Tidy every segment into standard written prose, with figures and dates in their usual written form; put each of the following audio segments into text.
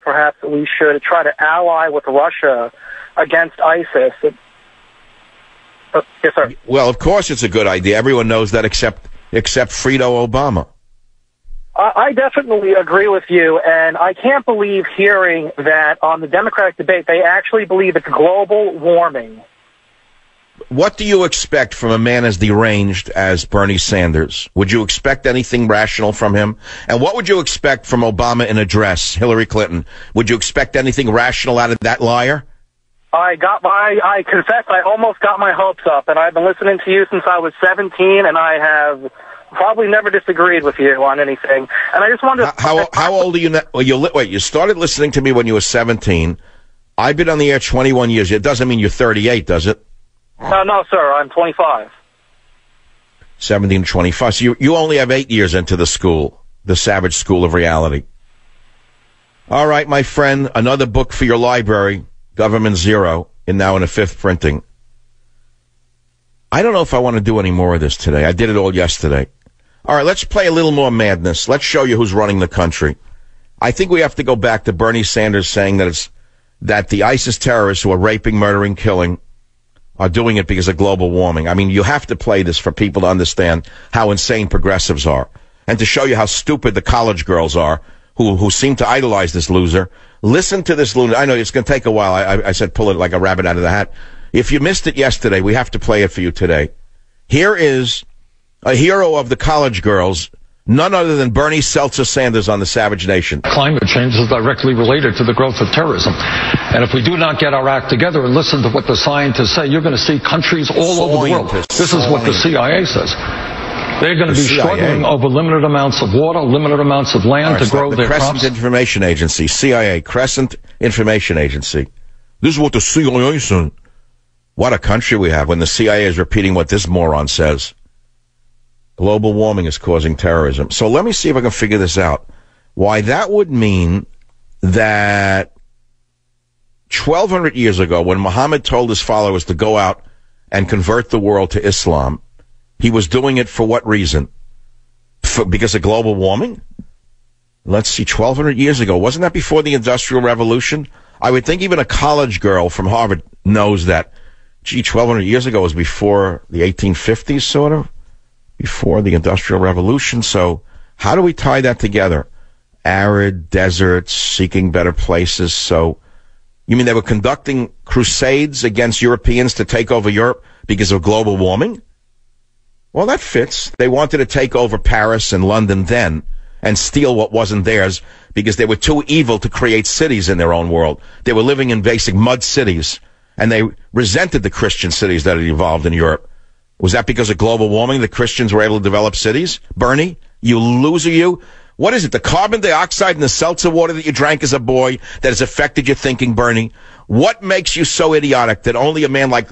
perhaps we should try to ally with Russia against ISIS. Yes, sir. Well, of course it's a good idea. Everyone knows that except Frito Obama. I definitely agree with you, and I can't believe hearing that on the Democratic debate they actually believe it's global warming. What do you expect from a man as deranged as Bernie Sanders? Would you expect anything rational from him? And what would you expect from Obama in address, Hillary Clinton? Would you expect anything rational out of that liar? I confess I almost got my hopes up, and I've been listening to you since I was 17, and I have probably never disagreed with you on anything. And I just wanted to... How old are you now? Well, you started listening to me when you were 17. I've been on the air 21 years. It doesn't mean you're 38, does it? No, sir. I'm 25. 17 to 25. So you only have 8 years into the savage school of reality. All right, my friend, another book for your library, Government Zero, and now in a 5th printing. I don't know if I want to do any more of this today. I did it all yesterday. All right, let's play a little more madness. Let's show you who's running the country. I think we have to go back to Bernie Sanders saying that the ISIS terrorists who are raping, murdering, killing are doing it because of global warming. I mean, you have to play this for people to understand how insane progressives are and to show you how stupid the college girls are who seem to idolize this loser. Listen to this loser. I know it's going to take a while. I said pull it like a rabbit out of the hat. If you missed it yesterday, we have to play it for you today. Here is a hero of the college girls, none other than Bernie Seltzer Sanders on the Savage Nation. Climate change is directly related to the growth of terrorism. And if we do not get our act together and listen to what the scientists say, you're going to see countries all over the world. This is what the CIA says. They're going to be struggling over limited amounts of water, limited amounts of land to grow their crops. The Crescent Information Agency, CIA, Crescent Information Agency. This is what the CIA says. What a country we have when the CIA is repeating what this moron says. Global warming is causing terrorism. So let me see if I can figure this out. Why that would mean that 1,200 years ago, when Muhammad told his followers to go out and convert the world to Islam, he was doing it for what reason? Because of global warming? Let's see, 1,200 years ago. Wasn't that before the Industrial Revolution? I would think even a college girl from Harvard knows that. Gee, 1,200 years ago was before the 1850s, sort of, before the Industrial Revolution. So how do we tie that together? Arid deserts, seeking better places. So you mean they were conducting crusades against Europeans to take over Europe because of global warming? Well, that fits. They wanted to take over Paris and London then and steal what wasn't theirs because they were too evil to create cities in their own world. They were living in basic mud cities. And they resented the Christian cities that had evolved in Europe. Was that because of global warming the Christians were able to develop cities? Bernie, you loser, you. What is it, the carbon dioxide in the seltzer water that you drank as a boy that has affected your thinking, Bernie? What makes you so idiotic that only a man like...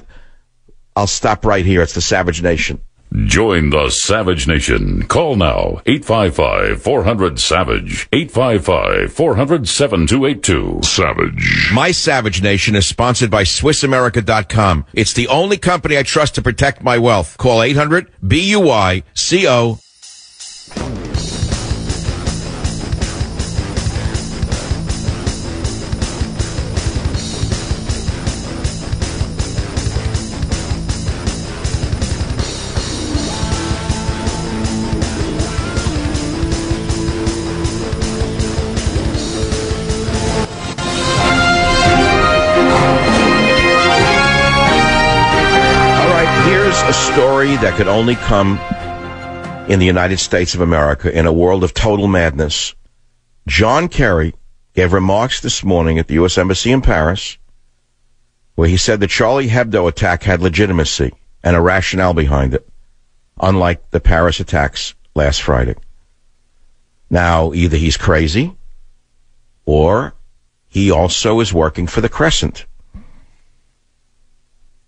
I'll stop right here. It's the Savage Nation. Join the Savage Nation. Call now, 855-400-SAVAGE, 855-400-7282. Savage. My Savage Nation is sponsored by SwissAmerica.com. It's the only company I trust to protect my wealth. Call 800-BUYCO. A story that could only come in the United States of America in a world of total madness. John Kerry gave remarks this morning at the U.S. Embassy in Paris where he said the Charlie Hebdo attack had legitimacy and a rationale behind it, unlike the Paris attacks last Friday. Now, either he's crazy or he also is working for the Crescent.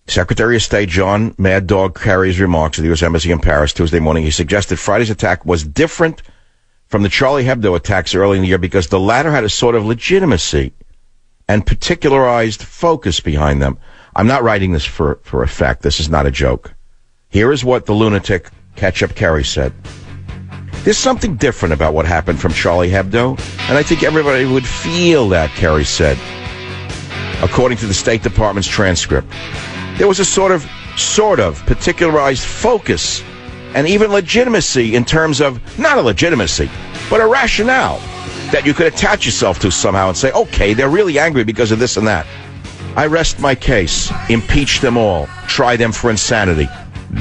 Secretary of State John Mad Dog Kerry's remarks at the U.S. Embassy in Paris Tuesday morning. He suggested Friday's attack was different from the Charlie Hebdo attacks early in the year because the latter had a sort of legitimacy and particularized focus behind them. I'm not writing this for effect. This is not a joke. Here is what the lunatic Ketchup Kerry said. There's something different about what happened from Charlie Hebdo, and I think everybody would feel that, Kerry said. According to the State Department's transcript, there was a sort of particularized focus and even legitimacy in terms of, not a legitimacy, but a rationale that you could attach yourself to somehow and say, okay, they're really angry because of this and that. I rest my case. Impeach them all. Try them for insanity.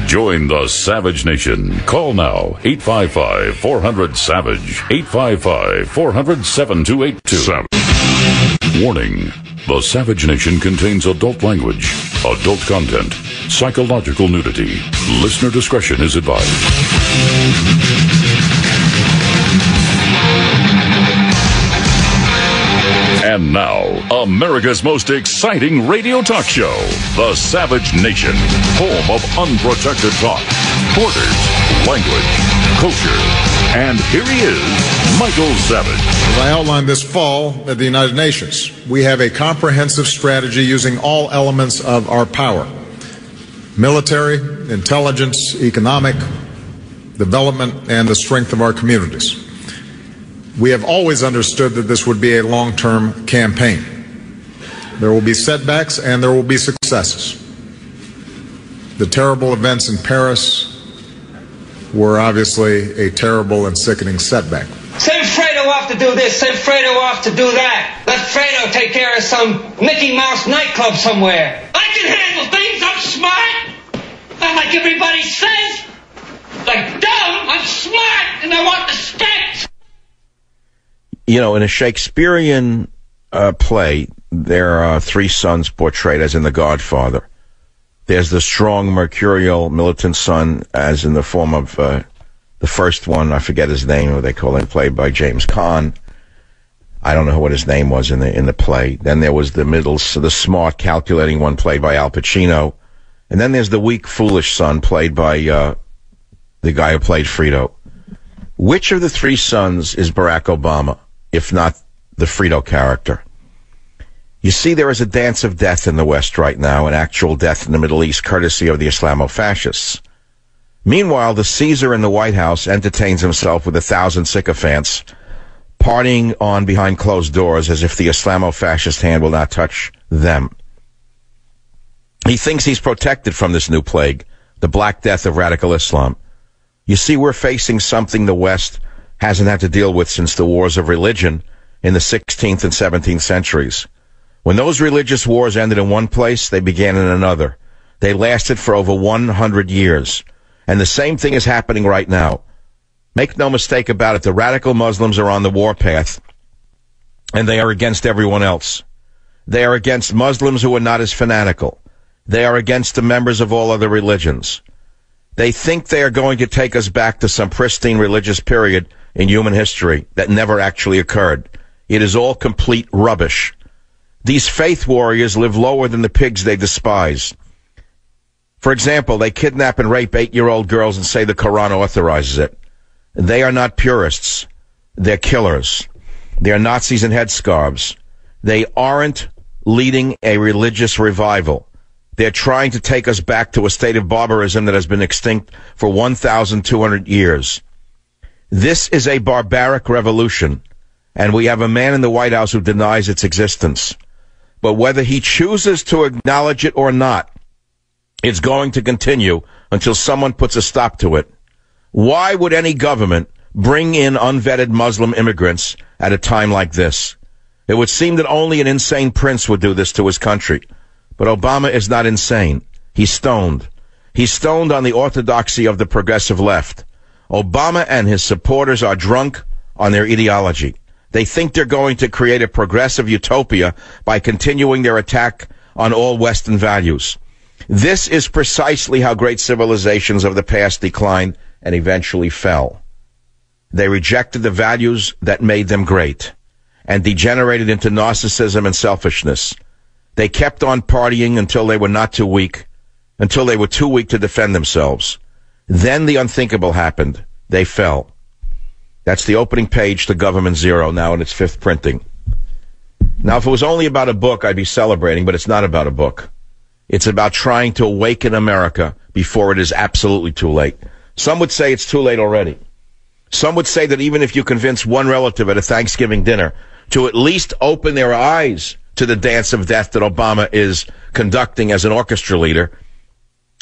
Join the Savage Nation. Call now, 855-400-SAVAGE, 855-400-7282. Warning, the Savage Nation contains adult language, adult content, psychological nudity. Listener discretion is advised. And now, America's most exciting radio talk show, The Savage Nation, home of unprotected talk, borders, language, culture. And here he is, Michael Savage. As I outlined this fall at the United Nations, we have a comprehensive strategy using all elements of our power: military, intelligence, economic, development, and the strength of our communities. We have always understood that this would be a long-term campaign. There will be setbacks and there will be successes. The terrible events in Paris were obviously a terrible and sickening setback. Send Fredo off to do this, send Fredo off to do that. Let Fredo take care of some Mickey Mouse nightclub somewhere. I can handle things, I'm smart. Not like everybody says. Like dumb, I'm smart, and I want the stakes. You know, in a Shakespearean play, there are three sons portrayed as in The Godfather. There's the strong, mercurial, militant son, as in the form of the first one. I forget his name, or they call him, played by James Caan. I don't know what his name was in the play. Then there was the middle, the smart, calculating one, played by Al Pacino. And then there's the weak, foolish son, played by the guy who played Fredo. Which of the three sons is Barack Obama, if not the Fredo character? You see, there is a dance of death in the West right now, an actual death in the Middle East, courtesy of the Islamo-fascists. Meanwhile, the Caesar in the White House entertains himself with 1,000 sycophants, partying on behind closed doors as if the Islamo-fascist hand will not touch them. He thinks he's protected from this new plague, the Black Death of radical Islam. You see, we're facing something the West hasn't had to deal with since the wars of religion in the 16th and 17th centuries. When those religious wars ended in one place, they began in another. They lasted for over 100 years. And the same thing is happening right now. Make no mistake about it, the radical Muslims are on the warpath, and they are against everyone else. They are against Muslims who are not as fanatical. They are against the members of all other religions. They think they are going to take us back to some pristine religious period in human history that never actually occurred. It is all complete rubbish. These faith warriors live lower than the pigs they despise. For example, they kidnap and rape 8-year-old girls and say the Quran authorizes it. They are not purists. They're killers. They're Nazis in headscarves. They aren't leading a religious revival. They're trying to take us back to a state of barbarism that has been extinct for 1,200 years. This is a barbaric revolution, and we have a man in the White House who denies its existence. But whether he chooses to acknowledge it or not, it's going to continue until someone puts a stop to it. Why would any government bring in unvetted Muslim immigrants at a time like this? It would seem that only an insane prince would do this to his country. But Obama is not insane. He's stoned. He's stoned on the orthodoxy of the progressive left. Obama and his supporters are drunk on their ideology. They think they're going to create a progressive utopia by continuing their attack on all Western values. This is precisely how great civilizations of the past declined and eventually fell. They rejected the values that made them great and degenerated into narcissism and selfishness. They kept on partying until they were not too weak, until they were too weak to defend themselves. Then the unthinkable happened. They fell. That's the opening page to Government Zero, now in its 5th printing. Now, if it was only about a book, I'd be celebrating, but it's not about a book. It's about trying to awaken America before it is absolutely too late. Some would say it's too late already. Some would say that even if you convince one relative at a Thanksgiving dinner to at least open their eyes to the dance of death that Obama is conducting as an orchestra leader,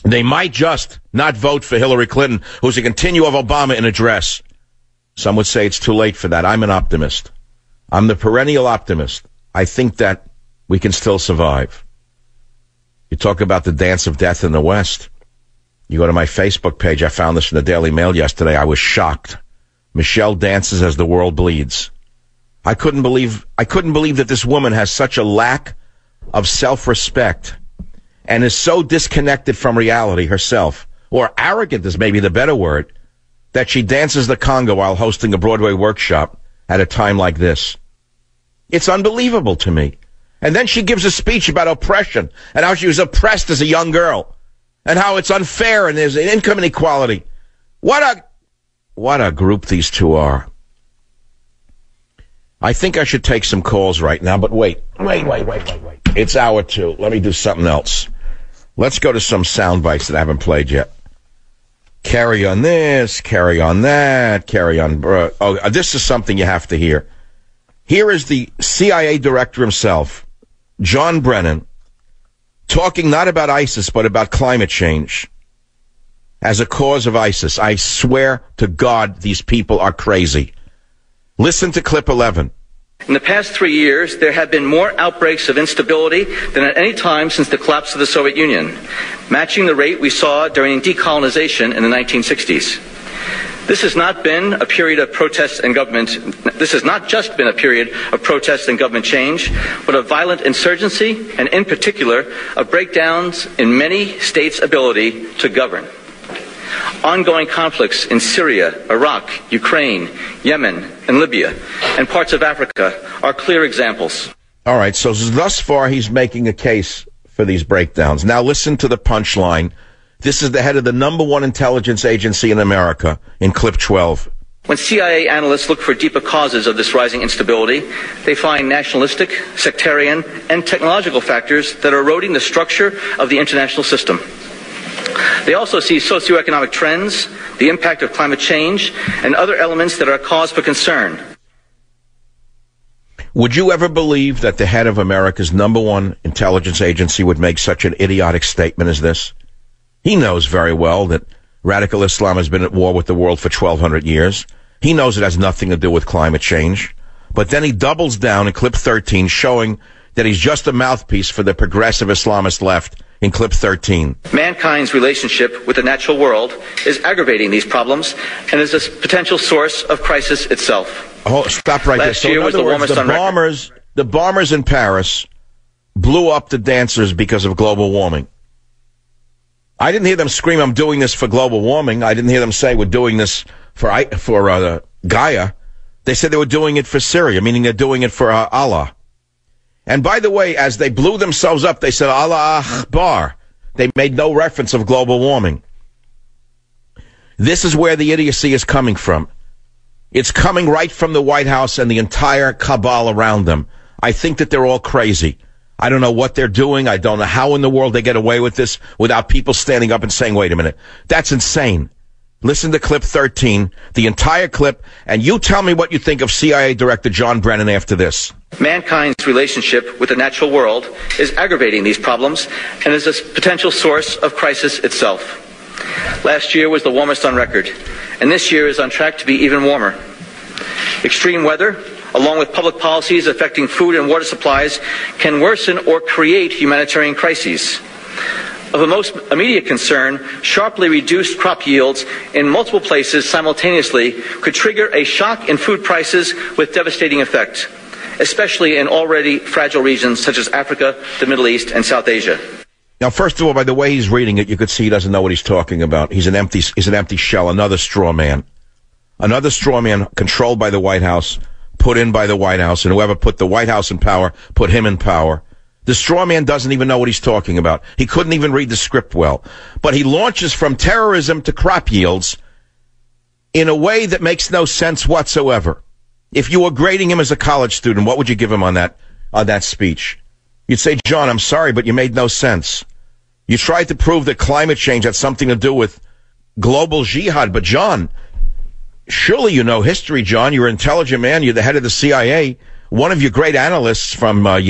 they might just not vote for Hillary Clinton, who's a continuation of Obama in a dress. Some would say it's too late for that. I'm an optimist. I'm the perennial optimist. I think that we can still survive. You talk about the dance of death in the West. You go to my Facebook page. I found this in the Daily Mail yesterday. I was shocked. Michelle dances as the world bleeds. I couldn't believe that this woman has such a lack of self-respect and is so disconnected from reality herself, or arrogant is maybe the better word, that she dances the conga while hosting a Broadway workshop at a time like this. It's unbelievable to me. And then she gives a speech about oppression and how she was oppressed as a young girl and how it's unfair and there's an income inequality. What a group these two are. I think I should take some calls right now, but wait. It's hour 2. Let me do something else. Let's go to some sound bites that I haven't played yet. Carry on this, carry on that, carry on. This is something you have to hear. Here is the CIA director himself, John Brennan, talking not about ISIS, but about climate change as a cause of ISIS. I swear to God, these people are crazy. Listen to clip 11. In the past 3 years, there have been more outbreaks of instability than at any time since the collapse of the Soviet Union, matching the rate we saw during decolonization in the 1960s. This has not been a period of protest and government. This has not just been a period of protest and government change, but of violent insurgency and, in particular, of breakdowns in many states' ability to govern. Ongoing conflicts in Syria, Iraq, Ukraine, Yemen, and Libya, and parts of Africa are clear examples. All right, so thus far he's making a case for these breakdowns. Now listen to the punchline. This is the head of the #1 intelligence agency in America in clip 12. When CIA analysts look for deeper causes of this rising instability, they find nationalistic, sectarian, and technological factors that are eroding the structure of the international system. They also see socioeconomic trends, the impact of climate change, and other elements that are a cause for concern. Would you ever believe that the head of America's #1 intelligence agency would make such an idiotic statement as this? He knows very well that radical Islam has been at war with the world for 1,200 years. He knows it has nothing to do with climate change. But then he doubles down in clip 13, showing that he's just a mouthpiece for the progressive Islamist left in clip 13. Mankind's relationship with the natural world is aggravating these problems and is a potential source of crisis itself. Oh, stop right there. So in other words, the bombers in Paris blew up the dancers because of global warming. I didn't hear them scream, "I'm doing this for global warming." I didn't hear them say, "We're doing this for Gaia." They said they were doing it for Syria, meaning they're doing it for Allah. And by the way, as they blew themselves up, they said, Allah Akbar. They made no reference of global warming. This is where the idiocy is coming from. It's coming right from the White House and the entire cabal around them. I think that they're all crazy. I don't know what they're doing. I don't know how in the world they get away with this without people standing up and saying, wait a minute, that's insane. Listen to clip 13, the entire clip, and you tell me what you think of CIA Director John Brennan after this. Mankind's relationship with the natural world is aggravating these problems and is a potential source of crisis itself. Last year was the warmest on record, and this year is on track to be even warmer. Extreme weather, along with public policies affecting food and water supplies, can worsen or create humanitarian crises. Of the most immediate concern, sharply reduced crop yields in multiple places simultaneously could trigger a shock in food prices with devastating effect, especially in already fragile regions such as Africa, the Middle East, and South Asia. Now, first of all, by the way he's reading it, you could see he doesn't know what he's talking about. He's an empty shell, another straw man. Another straw man controlled by the White House, put in by the White House, and whoever put the White House in power put him in power. The straw man doesn't even know what he's talking about. He couldn't even read the script well. But he launches from terrorism to crop yields in a way that makes no sense whatsoever. If you were grading him as a college student, what would you give him on that speech? You'd say, John, I'm sorry, but you made no sense. You tried to prove that climate change had something to do with global jihad, but John, Surely you know history, John. You're an intelligent man. You're the head of the CIA. One of your great analysts from Yale